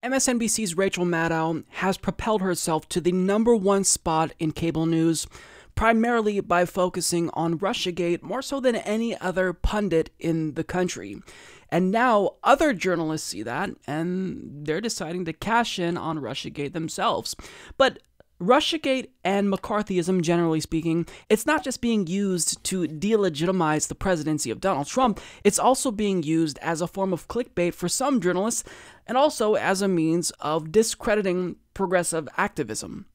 MSNBC's Rachel Maddow has propelled herself to the #1 spot in cable news, primarily by focusing on Russiagate more so than any other pundit in the country. And now other journalists see that, and they're deciding to cash in on Russiagate themselves. But Russiagate and McCarthyism, generally speaking, it's not just being used to delegitimize the presidency of Donald Trump, it's also being used as a form of clickbait for some journalists, and also as a means of discrediting progressive activism.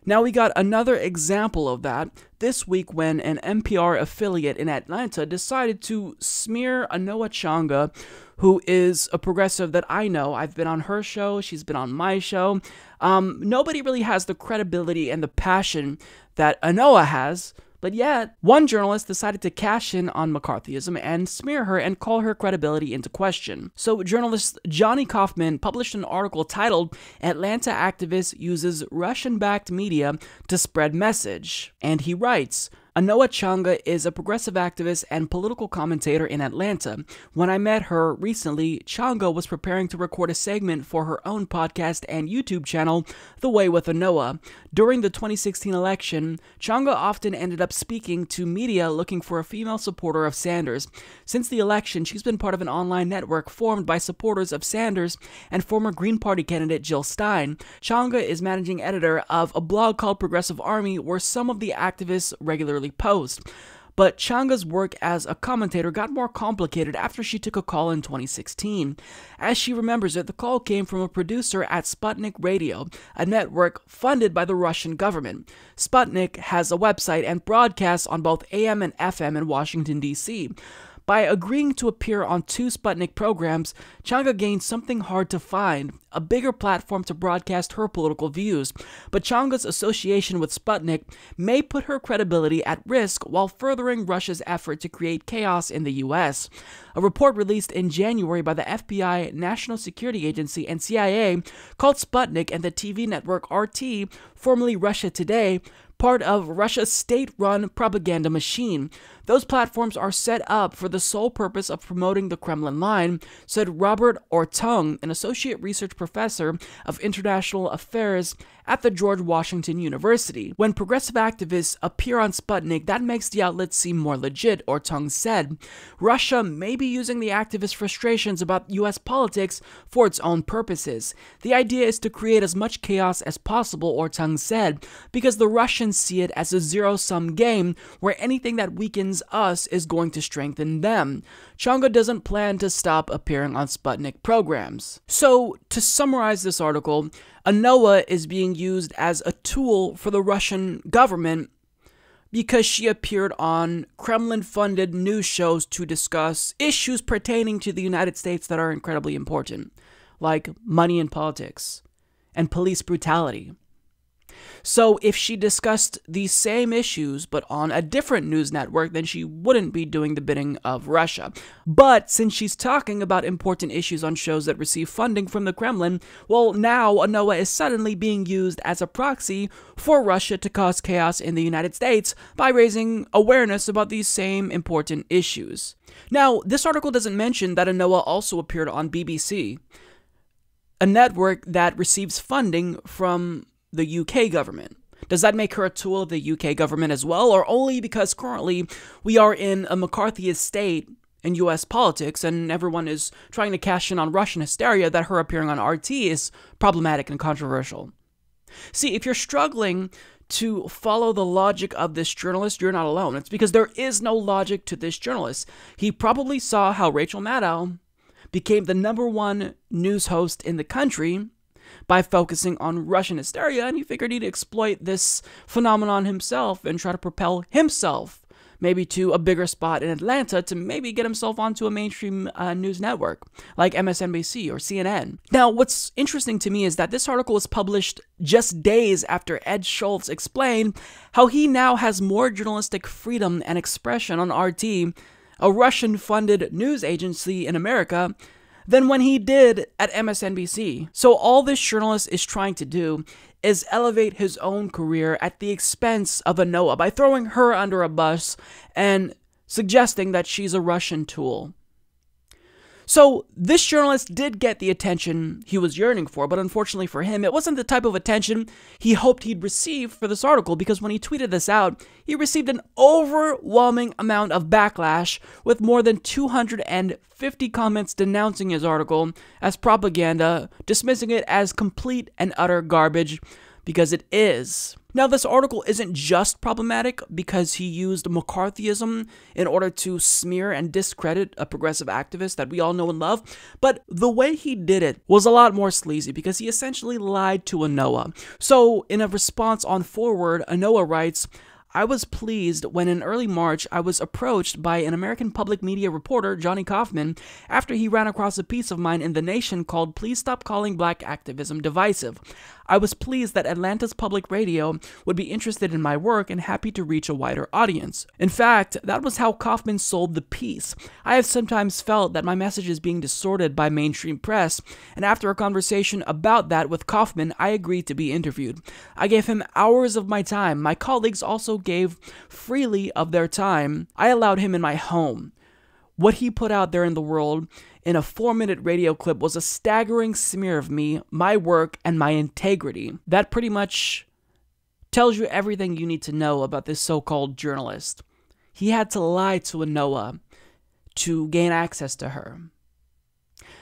Now we got another example of that this week when an NPR affiliate in Atlanta decided to smear Anoa Changa, who is a progressive that I know. I've been on her show, she's been on my show. Nobody really has the credibility and the passion that Anoa has, but yet one journalist decided to cash in on McCarthyism and smear her and call her credibility into question. So journalist Johnny Kaufman published an article titled "Atlanta Activist Uses Russian-Backed Media to Spread Message," and he writes, Anoa Changa is a progressive activist and political commentator in Atlanta. When I met her recently, Changa was preparing to record a segment for her own podcast and YouTube channel, The Way with Anoa. During the 2016 election, Changa often ended up speaking to media looking for a female supporter of Sanders. Since the election, she's been part of an online network formed by supporters of Sanders and former Green Party candidate Jill Stein. Changa is managing editor of a blog called Progressive Army, where some of the activists regularly post. But Changa's work as a commentator got more complicated after she took a call in 2016. As she remembers it, the call came from a producer at Sputnik Radio, a network funded by the Russian government. Sputnik has a website and broadcasts on both AM and FM in Washington, D.C. By agreeing to appear on 2 Sputnik programs, Changa gained something hard to find, a bigger platform to broadcast her political views. But Changa's association with Sputnik may put her credibility at risk while furthering Russia's effort to create chaos in the U.S. A report released in January by the FBI, National Security Agency, and CIA called Sputnik and the TV network RT, formerly Russia Today, part of Russia's state-run propaganda machine. Those platforms are set up for the sole purpose of promoting the Kremlin line, said Robert Ortung, an associate research professor of international affairs at the George Washington University. When progressive activists appear on Sputnik, that makes the outlet seem more legit, Ortung said. Russia may be using the activists' frustrations about U.S. politics for its own purposes. The idea is to create as much chaos as possible, Ortung said, because the Russians see it as a zero-sum game where anything that weakens us is going to strengthen them. Changa doesn't plan to stop appearing on Sputnik programs. So, to summarize this article, Anoa is being used as a tool for the Russian government because she appeared on Kremlin-funded news shows to discuss issues pertaining to the United States that are incredibly important, like money in politics and police brutality. So if she discussed these same issues but on a different news network, then she wouldn't be doing the bidding of Russia. But since she's talking about important issues on shows that receive funding from the Kremlin, well, now Anoa is suddenly being used as a proxy for Russia to cause chaos in the United States by raising awareness about these same important issues. Now, this article doesn't mention that Anoa also appeared on BBC, a network that receives funding from the UK government. Does that make her a tool of the UK government as well, or only because currently we are in a McCarthyist state in US politics and everyone is trying to cash in on Russian hysteria that her appearing on RT is problematic and controversial? See, if you're struggling to follow the logic of this journalist, you're not alone. It's because there is no logic to this journalist. He probably saw how Rachel Maddow became the #1 news host in the country by focusing on Russian hysteria, and he figured he'd exploit this phenomenon himself and try to propel himself maybe to a bigger spot in Atlanta to maybe get himself onto a mainstream news network like MSNBC or CNN. Now, what's interesting to me is that this article was published just days after Ed Schultz explained how he now has more journalistic freedom and expression on RT, a Russian-funded news agency in America, than when he did at MSNBC. So all this journalist is trying to do is elevate his own career at the expense of Anoa by throwing her under a bus and suggesting that she's a Russian tool. So this journalist did get the attention he was yearning for, but unfortunately for him, it wasn't the type of attention he hoped he'd receive for this article, because when he tweeted this out, he received an overwhelming amount of backlash, with more than 250 comments denouncing his article as propaganda, dismissing it as complete and utter garbage, because it is. Now, this article isn't just problematic because he used McCarthyism in order to smear and discredit a progressive activist that we all know and love, but the way he did it was a lot more sleazy because he essentially lied to Anoa. So, in a response on Forward, Anoa writes, "I was pleased when in early March I was approached by an American public media reporter, Johnny Kaufman, after he ran across a piece of mine in The Nation called 'Please Stop Calling Black Activism Divisive.' I was pleased that Atlanta's public radio would be interested in my work and happy to reach a wider audience. In fact, that was how Kaufman sold the piece. I have sometimes felt that my message is being distorted by mainstream press, and after a conversation about that with Kaufman, I agreed to be interviewed. I gave him hours of my time. My colleagues also gave freely of their time. I allowed him in my home. What he put out there in the world in a 4-minute radio clip was a staggering smear of me, my work, and my integrity. That pretty much tells you everything you need to know about this so-called journalist. He had to lie to Anoa to gain access to her.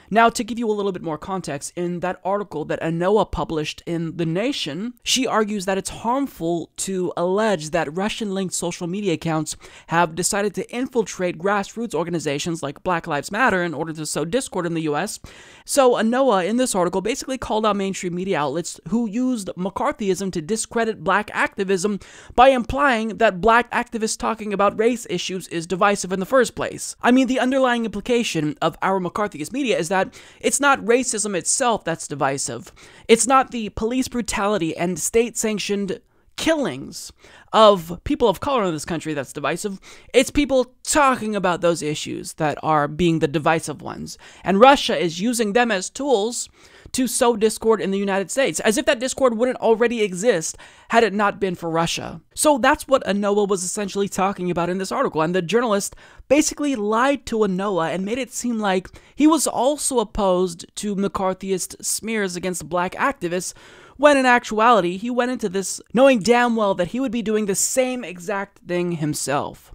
Now, to give you a little bit more context, in that article that Anoa published in The Nation, she argues that it's harmful to allege that Russian-linked social media accounts have decided to infiltrate grassroots organizations like Black Lives Matter in order to sow discord in the US. So Anoa, in this article, basically called out mainstream media outlets who used McCarthyism to discredit black activism by implying that black activists talking about race issues is divisive in the first place. I mean, the underlying implication of our McCarthyist media is that it's not racism itself that's divisive. It's not the police brutality and state-sanctioned killings of people of color in this country that's divisive. It's people talking about those issues that are being the divisive ones. And Russia is using them as tools to sow discord in the United States, as if that discord wouldn't already exist had it not been for Russia. So that's what Anoa was essentially talking about in this article, and the journalist basically lied to Anoa and made it seem like he was also opposed to McCarthyist smears against black activists, when in actuality, he went into this knowing damn well that he would be doing the same exact thing himself.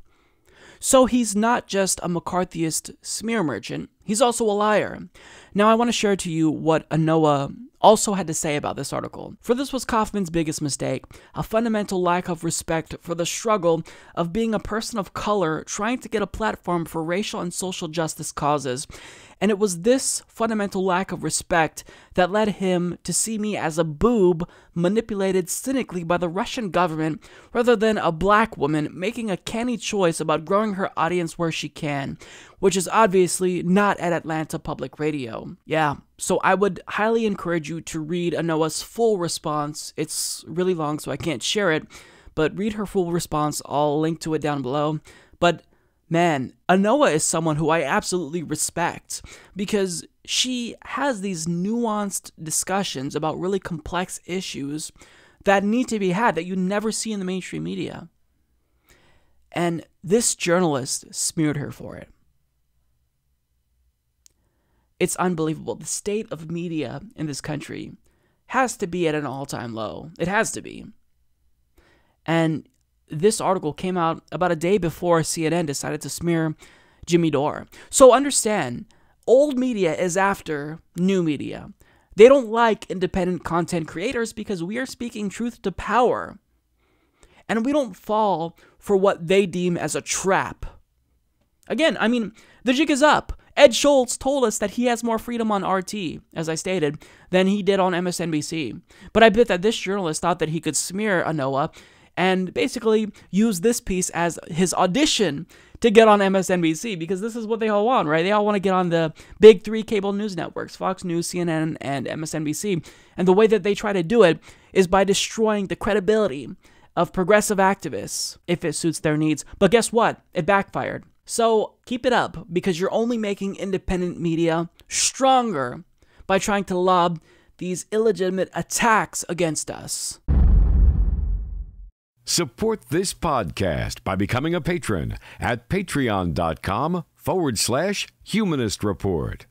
So he's not just a McCarthyist smear merchant, he's also a liar. Now I want to share to you what Anoa also had to say about this article. For this was Kaufman's biggest mistake, a fundamental lack of respect for the struggle of being a person of color trying to get a platform for racial and social justice causes. And it was this fundamental lack of respect that led him to see me as a boob manipulated cynically by the Russian government rather than a black woman making a canny choice about growing her audience where she can, which is obviously not at Atlanta Public Radio. Yeah, so I would highly encourage you to read Anoa's full response. It's really long, so I can't share it, but read her full response. I'll link to it down below. But man, Anoa is someone who I absolutely respect because she has these nuanced discussions about really complex issues that need to be had that you never see in the mainstream media. And this journalist smeared her for it. It's unbelievable. The state of media in this country has to be at an all-time low. It has to be. And this article came out about a day before CNN decided to smear Jimmy Dore. So understand, old media is after new media. They don't like independent content creators because we are speaking truth to power. And we don't fall for what they deem as a trap. Again, I mean, the jig is up. Ed Schultz told us that he has more freedom on RT, as I stated, than he did on MSNBC. But I bet that this journalist thought that he could smear Anoa and basically use this piece as his audition to get on MSNBC, because this is what they all want, right? They all want to get on the big three cable news networks, Fox News, CNN, and MSNBC. And the way that they try to do it is by destroying the credibility of progressive activists if it suits their needs. But guess what? It backfired. So keep it up, because you're only making independent media stronger by trying to lob these illegitimate attacks against us. Support this podcast by becoming a patron at patreon.com/ facebook.com/Humanist Report.